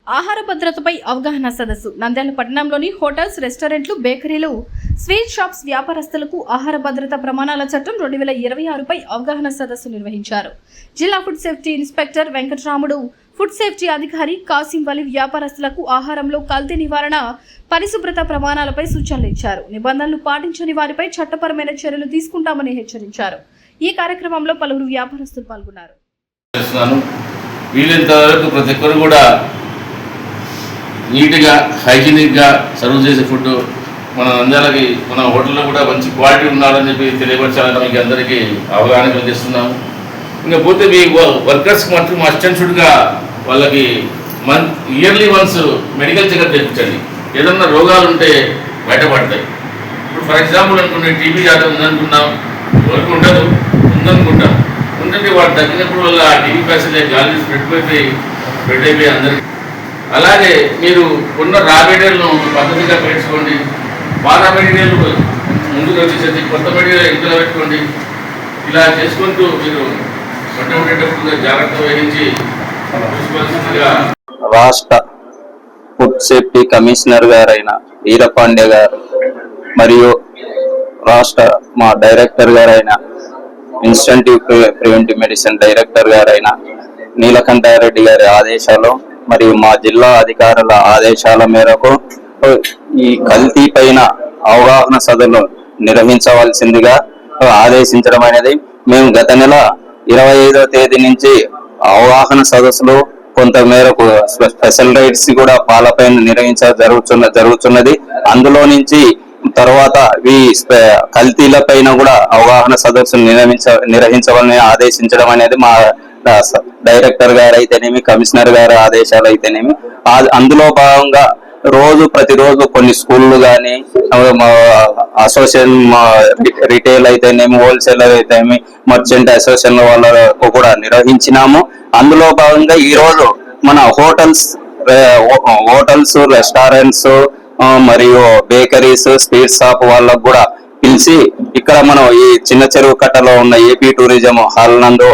ఆహార భద్రతపై అవగాహన సదస్సు నంద్యాల పట్టణంలోని హోటల్స్, రెస్టారెంట్లు, బేకరీలు, స్వీట్ షాప్స్ వ్యాపారస్తులకు ఆహార భద్రత ప్రమాణాల చట్టం 2026పై అవగాహన సదస్సు నిర్వహించారు. జిల్లా food safety inspector Venkataramudu, food safety అధికారి కాసిం వలి వ్యాపారస్తులకు ఆహారంలో కల్తీ నివారణ, పరిశుభ్రత ప్రమాణాలపై సూచనలు ఇచ్చారు. నిబంధనలు పాటించని వారిపై చట్టపరమైన చర్యలు తీసుకుంటామని హెచ్చరించారు. ఈ కార్యక్రమంలో పలువురు వ్యాపారస్తులు పాల్గొన్నారు. ప్రతి ఒక్కరు కూడా నీట్గా హైజీనిక్గా సర్వ్ చేసే ఫుడ్ మన నంద్యాలకి మన హోటల్లో కూడా మంచి క్వాలిటీ ఉండాలని చెప్పి తెలియపరచాలని మీకు అందరికీ అవగాహన కలిగిస్తున్నాము. ఇంకా పోతే మీ వర్కర్స్కి మాత్రం అసిస్టెంట్స్గా వాళ్ళకి ఇయర్లీ వన్స్ మెడికల్ చెకప్ చేయించండి. ఏదన్నా రోగాలు ఉంటే బయటపడతాయి. ఇప్పుడు ఫర్ ఎగ్జాంపుల్ అనుకుంటే టీబీ జాతర ఉందనుకున్నాం, ఎవరికి ఉండదు, ఉందనుకుంటాం. ఉంటే వాడు తగ్గినప్పుడు వల్ల టీబీ ప్యాసెంజర్ గాలి స్ప్రెడ్ అయిపోయి అందరికీ. అలాగే మీరు ఉన్న రా మెటీరియల్ను పద్ధతిగా పెట్టుకోండి. పాత మెటీరియల్ ముందుకు వచ్చేసి కొత్త మెటీరియల్ ఇంట్లో పెట్టుకోండి. ఇలా చేసుకుంటూ మీరు వంట ఉండేటప్పుడు జాగ్రత్త వహించి చూసుకోవాల్సిందిగా రాష్ట్ర ఫుడ్ సేఫ్టీ కమిషనర్ గారైన వీరపాండే గారు మరియు రాష్ట్ర మా డైరెక్టర్ గారైన ఇన్స్టెంటివ్ ప్రివెంటివ్ మెడిసిన్ డైరెక్టర్ గారైన నీలకంఠారెడ్డి గారి ఆదేశాలు మరియు మా జిల్లా అధికారుల ఆదేశాల మేరకు ఈ కల్తీ పైన అవగాహన సదస్సులు నిర్వహించవలసిందిగా ఆదేశించడం అనేది మేము గత నెల 25వ తేదీ నుంచి అవగాహన సదస్సులు కొంత మేరకు స్పెషల్ రైట్స్ కూడా పాలపైన జరుగుతున్నది. అందులో నుంచి తర్వాత ఈ కల్తీల పైన కూడా అవగాహన సదస్సులు నిర్వహించవాలని ఆదేశించడం అనేది మా డైరెక్టర్ గారు అయితేనేమి, కమిషనర్ గారి ఆదేశాలు అయితేనేమి. అందులో భాగంగా ప్రతిరోజు కొన్ని స్కూళ్ళు కానీ, అసోసియేషన్ రిటైల్ అయితేనేమి, హోల్సేలర్ అయితేనేమి, మర్చెంట్ అసోసియేషన్ వాళ్ళకు కూడా నిర్వహించినాము. అందులో భాగంగా ఈ రోజు మన హోటల్స్, రెస్టారెంట్స్ మరియు బేకరీస్, స్వీట్ షాప్ వాళ్ళకు కూడా పిలిచి ఇక్కడ మనం ఈ చిన్న చెరువు కట్టలో ఉన్న ఏపీ టూరిజం హాల్ నందు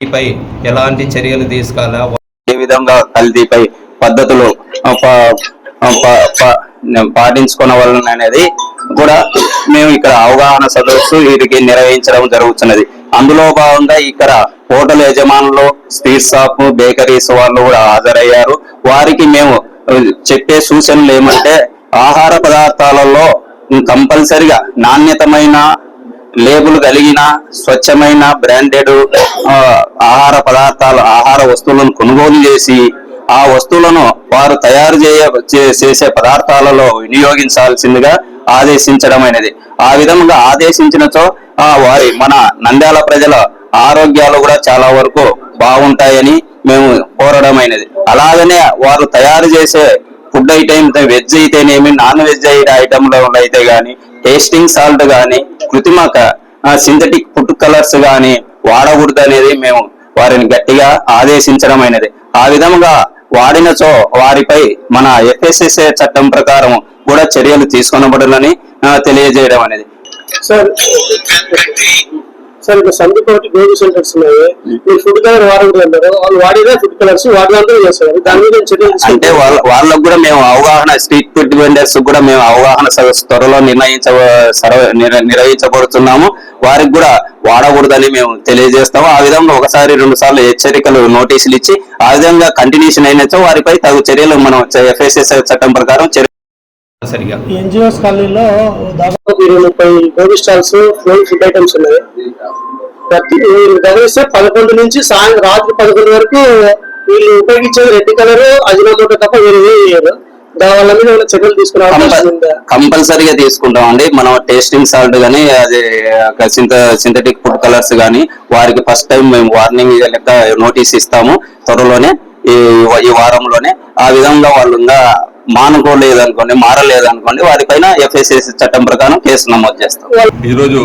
పై ఎలాంటి చర్యలు తీసుకోవాలా, ఏ విధంగా కల్తీపై పద్ధతులు పాటించుకోవాలని అనేది కూడా మేము ఇక్కడ అవగాహన సదస్సు వీరికి నిర్వహించడం జరుగుతున్నది. అందులో భాగంగా ఇక్కడ హోటల్ యజమానులు, స్వీట్ షాప్, బేకరీస్ వాళ్ళు కూడా హాజరయ్యారు. వారికి మేము చెప్పే సూచనలు ఏమంటే, ఆహార పదార్థాలలో కంపల్సరిగా నాణ్యతమైన లేబుల్ కలిగిన స్వచ్ఛమైన బ్రాండెడ్ ఆహార వస్తువులను కొనుగోలు చేసి ఆ వస్తువులను వారు తయారు చేసే పదార్థాలలో వినియోగించాల్సిందిగా ఆదేశించడం అనేది. ఆ విధంగా ఆదేశించినచో మన నంద్యాల ప్రజల ఆరోగ్యాలు కూడా చాలా వరకు బాగుంటాయని మేము కోరడం అయినది. అలాగనే వారు తయారు చేసే ఫుడ్ ఐటమ్, వెజ్ అయితేనేమి, నాన్ వెజ్ ఐటమ్లో అయితే గాని, టేస్టింగ్ సాల్ట్ గాని, కృత్రిమ సింథటిక్ ఫుడ్ కలర్స్ గాని వాడకూడదు అనేది మేము వారిని గట్టిగా ఆదేశించడం అయినది. ఆ విధంగా వాడినచో వారిపై మన FSSA చట్టం ప్రకారం కూడా చర్యలు తీసుకొనబడాలని తెలియజేయడం అనేది. సార్ ఇప్పుడు సందుకోటి గోల్డ్ సెంటర్స్ ఉన్నాయి, మీరు ఫుడ్ కలర్ వాడకూడదు అంటారు. వాళ్ళు వాడినా ఫుడ్ కలర్స్ వాడినంతా చేస్తారు. దాని మీద చర్యలు అంటే వాళ్ళకు కూడా మేము అవగాహన, స్ట్రీట్ ఫుడ్ వెండర్స్ కూడా మేము అవగాహన సదస్సు త్వరలో నిర్వహించబడుతున్నాము. వారికి కూడా వాడకూడదని మేము తెలియజేస్తాము. ఆ విధంగా 1-2 సార్లు హెచ్చరికలు, నోటీసులు ఇచ్చి ఆ విధంగా కంటిన్యూషన్ అయినచో వారిపై తగు చర్యలు మనం FSSA చట్టం ప్రకారం సరిగా. ఎన్జిఓస్ కాలనీలో దాదాపు 20-30 gold stalls, flowing food items ఉన్నాయి. మీరు గమనిస్తే 11 నుంచి రాత్రి 11 వరకు వీళ్ళు ఉపయోగించేది రెడ్ కలర్ అజినోమోటో తప్ప వేరే వేయరు. దానివల్ల మీద చర్యలు తీసుకున్నాం. కంపల్సరీగా తీసుకుంటామండి. మనం టేస్టింగ్ సాల్ట్ గానీ, అది సింథటిక్ ఫుడ్ కలర్స్ గానీ వారికి ఫస్ట్ టైం మేము వార్నింగ్ లెక్క నోటీస్ ఇస్తాము త్వరలోనే, ఈ వారంలోనే. ఆ విధంగా వాళ్ళు మారలేదనుకోండి వారిపైన FSSA చట్టం ప్రకారం కేసు నమోదు చేస్తాం. ఈరోజు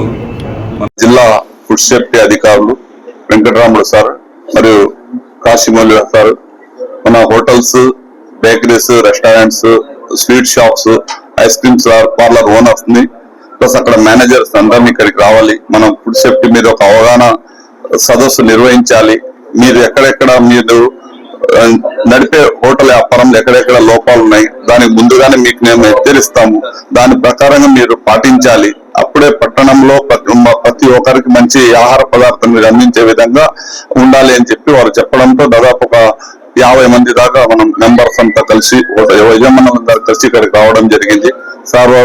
మన జిల్లా ఫుడ్ సేఫ్టీ అధికారులు వెంకటరాముడు సార్ మరియు కాశీమౌలి సార్ మన hotels, bakeries, restaurants, sweet shops, ice creams parlour owners ని ప్లస్ అక్కడ మేనేజర్స్ అందరినీ ఇక్కడికి రావాలి. మనం ఫుడ్ సేఫ్టీ మీద ఒక అవగాహన సదస్సు నిర్వహించాలి. మీరు ఎక్కడెక్కడ మీరు నడిపే హోటల్ వ్యాపారంలో ఎక్కడెక్కడ లోపాలు ఉన్నాయి దానికి ముందుగానే మీకు మేము హెచ్చరిస్తాము. దాని ప్రకారంగా మీరు పాటించాలి. అప్పుడే పట్టణంలో ప్రతి ఒక్కరికి మంచి ఆహార పదార్థం మీరు అందించే విధంగా ఉండాలి అని చెప్పి వారు చెప్పడంతో దాదాపు ఒక 50 మంది దాకా మనం మెంబర్స్ అంతా కలిసి యజమానులందరూ కలిసి ఇక్కడికి రావడం జరిగింది. సార్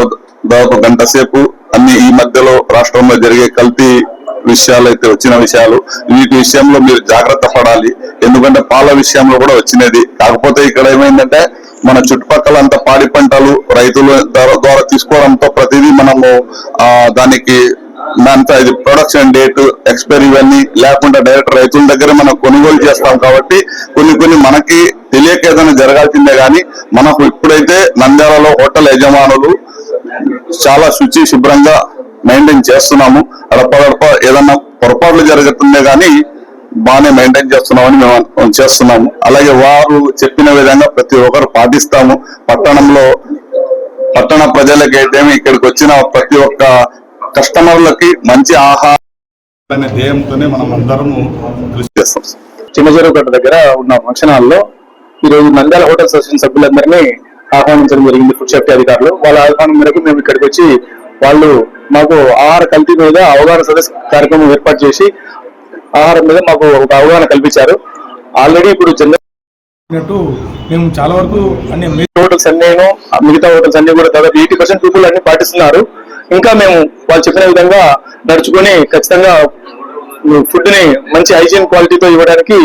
దాదాపు గంట సేపు అన్ని ఈ మధ్యలో రాష్ట్రంలో జరిగే కల్తీ విషయాలు అయితే వచ్చిన విషయాలు వీటి విషయంలో మీరు జాగ్రత్త పడాలి. ఎందుకంటే పాల విషయంలో కూడా వచ్చినది. కాకపోతే ఇక్కడ ఏమైందంటే మన చుట్టుపక్కల అంతా పాడి పంటలు రైతుల ద్వారా తీసుకోవడంతో ప్రతిదీ మనము దానికి అంతా ఇది ప్రొడక్షన్ డేట్ ఎక్స్పైరీ ఇవన్నీ లేకుండా డైరెక్ట్ రైతుల దగ్గర మనం కొనుగోలు చేస్తాం. కాబట్టి కొన్ని మనకి తెలియక ఏదైనా జరగాల్సిందే కానీ మనకు ఇప్పుడైతే నంద్యాలలో హోటల్ యజమానులు చాలా శుభ్రంగా మెయింటైన్ చేస్తున్నాము. గడప ఏదన్నా పొరపాట్లు జరుగుతుందే కానీ బాగానే మెయింటైన్ చేస్తున్నామని మేము చేస్తున్నాము. అలాగే వారు చెప్పిన విధంగా ప్రతి ఒక్కరు పాటిస్తాము. పట్టణ ప్రజలకైతేమి ఇక్కడికి వచ్చిన ప్రతి ఒక్క కస్టమర్లకి మంచి ఆహారం అనే ధ్యేయంతోనే మనం అందరము కృషి చేస్తాం. చిన్న చెరువుగట్ట దగ్గర ఉన్న ఫంక్షన్ హాల్లో ఈరోజు నంద్యాల హోటల్ అసోసియేషన్ సభ్యులందరినీ ఆహ్వానించడం జరిగింది. ఫుడ్ సేఫ్టీ అధికారులు వాళ్ళ ఆహ్వానం మేరకు మేము ఇక్కడికి వచ్చి వాళ్ళు మాకు ఆహార కల్తీ మీద అవగాహన సదస్సు కార్యక్రమం ఏర్పాటు చేసి ఆహారం మీద మాకు ఒక అవగాహన కల్పించారు. ఆల్రెడీ ఇప్పుడు మేము చాలా వరకు అన్ని హోటల్స్ అన్నీను మిగతా హోటల్స్ అన్ని కూడా దాదాపు 80% పీపుల్ అన్ని పాటిస్తున్నారు. ఇంకా మేము వాళ్ళు చెప్పిన విధంగా నడుచుకొని ఖచ్చితంగా ఫుడ్ ని మంచి హైజీన్ క్వాలిటీతో ఇవ్వడానికి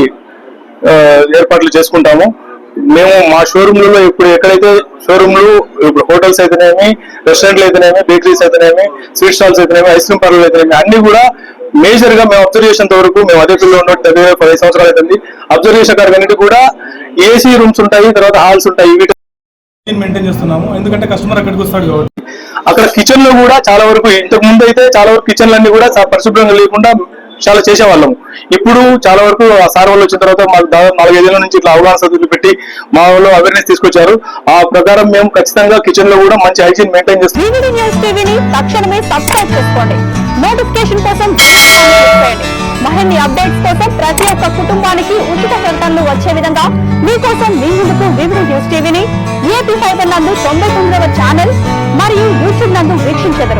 ఏర్పాట్లు చేసుకుంటాము. మేము మా షోరూమ్లలో ఇప్పుడు ఎక్కడైతే షోరూమ్లు ఇప్పుడు హోటల్స్ అయితేనేమి, రెస్టారెంట్లు అయితేనేమి, బేకరీస్ అయితేనేమి, స్వీట్ స్టాల్స్ అయితేనేమి, ఐస్ క్రీమ్ పార్లర్లు అయితేనేమి అన్ని కూడా మేజర్ గా మేము అబ్జర్వ్ చేసేంత వరకు మేము అదే ఫీల్డ్ లో ఉన్నట్టు 10 సంవత్సరాలు అవుతుంది. అబ్జర్వ్ చేసే కాడికి కూడా ఏసీ రూమ్స్ ఉంటాయి, తర్వాత హాల్స్ ఉంటాయి. వీటి మెయింటైన్ చేస్తున్నాము. ఎందుకంటే కస్టమర్ అక్కడికి వస్తాడు కాబట్టి అక్కడ కిచెన్ లో కూడా చాలా వరకు ఇంతకు ముందు అయితే చాలా వరకు కిచెన్లన్నీ కూడా పరిశుభ్రంగా లేకుండా చాలా చేసేవాళ్ళము. ఇప్పుడు చాలా వరకు ఆ సార్ వాళ్ళు వచ్చిన తర్వాత మాకు దాదాపు 4-5 ఏళ్ల నుంచి ఇట్లా అవగాహన సభ్యులు పెట్టి మా వాళ్ళు అవేర్నెస్ తీసుకొచ్చారు. ఆ ప్రకారం మేము ఖచ్చితంగా కిచెన్ లో కూడా మంచి హైజీన్ మెయింటైన్ చేస్తాం. తక్షణమే సబ్స్క్రైబ్ చేసుకోండి. నోటిఫికేషన్ కోసం మరిన్ని అప్డేట్స్ కోసం ప్రతి ఒక్క కుటుంబానికి ఉచిత ప్రకటనలు వచ్చే విధంగా మీకోసం మీ ముందుకు వివిడి న్యూస్ టీవీని AP5 నందు 99వ ఛానల్ మరియు యూట్యూబ్ నందు వీక్షించెదరు.